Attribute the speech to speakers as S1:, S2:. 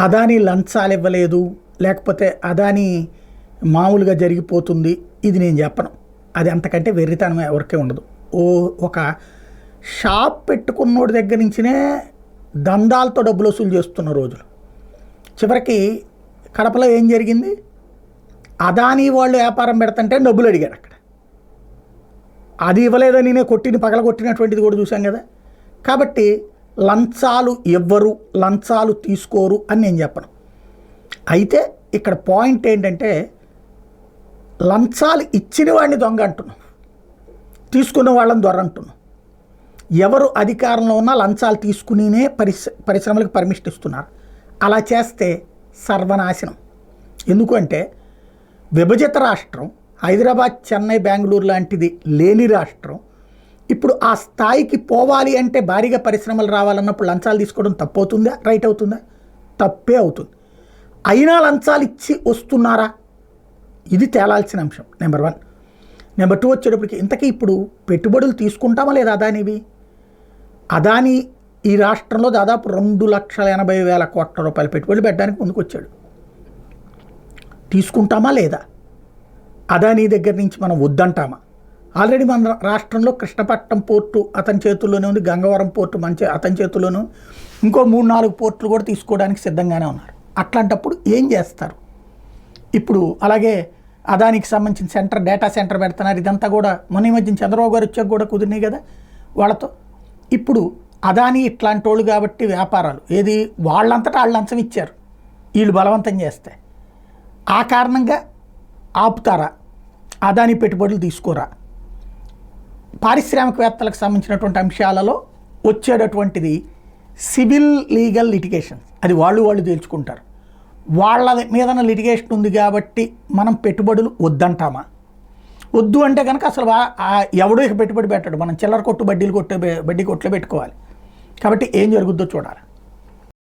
S1: అదాని లంచాలు ఇవ్వలేదు, లేకపోతే అదాని మామూలుగా జరిగిపోతుంది, ఇది నేను చెప్పను. అది అంతకంటే వెర్రితనం ఎవరికే ఉండదు. ఒక షాప్ పెట్టుకున్నోడి దగ్గర నుంచినే దందాలతో డబ్బులు వసూలు చేస్తున్న రోజులు. చివరికి కడపలో ఏం జరిగింది? అదాని వాళ్ళు వ్యాపారం పెడతంటే డబ్బులు అడిగాడు అక్కడ. అది ఇవ్వలేదని నేను పగలగొట్టినటువంటిది కూడా చూసాం కదా. కాబట్టి లంచాలు ఇవ్వరు, లంచాలు తీసుకోరు అని నేను చెప్పను. అయితే ఇక్కడ పాయింట్ ఏంటంటే, లంచాలు ఇచ్చిన వాడిని దొంగ అంటున్నాం, తీసుకున్న వాళ్ళని దొర అంటున్నాం. ఎవరు అధికారంలో ఉన్నా లంచాలు తీసుకునినే పరిశ్రమలకు పర్మిషన్ ఇస్తున్నారు. అలా చేస్తే సర్వనాశనం. ఎందుకంటే విభజిత రాష్ట్రం, హైదరాబాద్, చెన్నై, బెంగళూరు లాంటిది లేని రాష్ట్రం. ఇప్పుడు ఆ స్థాయికి పోవాలి అంటే భారీగా పరిశ్రమలు రావాలన్నప్పుడు లంచాలు తీసుకోవడం తప్పు అవుతుందా, రైట్ అవుతుందా? తప్పే అవుతుంది. అయినా లంచాలు ఇచ్చి వస్తున్నారా? ఇది తేలాల్సిన అంశం నెంబర్ 1. నెంబర్ 2 వచ్చేటప్పటికి ఇంతకీ ఇప్పుడు పెట్టుబడులు తీసుకుంటామా లేదా అదానివి? అదాని ఈ రాష్ట్రంలో దాదాపు 2,80,000 కోట్ల రూపాయల పెట్టుబడులు పెట్టడానికి ముందుకు వచ్చాడు. తీసుకుంటామా లేదా? అదాని దగ్గర నుంచి మనం వద్దంటామా? ఆల్రెడీ మన రాష్ట్రంలో కృష్ణపట్నం పోర్టు అతని చేతుల్లోనే ఉంది, గంగవరం పోర్టు అతని చేతుల్లోనూ, ఇంకో 3-4 పోర్టులు కూడా తీసుకోవడానికి సిద్ధంగానే ఉన్నారు. అట్లాంటప్పుడు ఏం చేస్తారు? ఇప్పుడు అలాగే అదానికి సంబంధించిన డేటా సెంటర్ పెడుతున్నారు. ఇదంతా కూడా మొన్న ఈ మధ్య చంద్రబాబు గారు వచ్చాక కూడా కుదిరినాయి కదా వాళ్ళతో. ఇప్పుడు అదాని ఇట్లాంటి వాళ్ళు కాబట్టి వ్యాపారాలు ఏది వాళ్ళంతటా వాళ్ళు లంచం ఇచ్చారు, వీళ్ళు బలవంతం చేస్తే ఆ కారణంగా ఆపుతారా? అదాని పెట్టుబడులు తీసుకోరా? పారిశ్రామికవేత్తలకు సంబంధించినటువంటి అంశాలలో వచ్చేటటువంటిది సివిల్ లీగల్ లిటిగేషన్, అది వాళ్ళు తేల్చుకుంటారు. వాళ్ళ మీదన లిటిగేషన్ ఉంది కాబట్టి మనం పెట్టుబడులు వద్దంటామా? వద్దు అంటే కనుక అసలు ఎవడో ఇక పెట్టుబడి పెట్టాడు, మనం చిల్లర కొట్టు బడ్డీ కొట్లే పెట్టుకోవాలి. కాబట్టి ఏం జరుగుద్దో చూడాలి.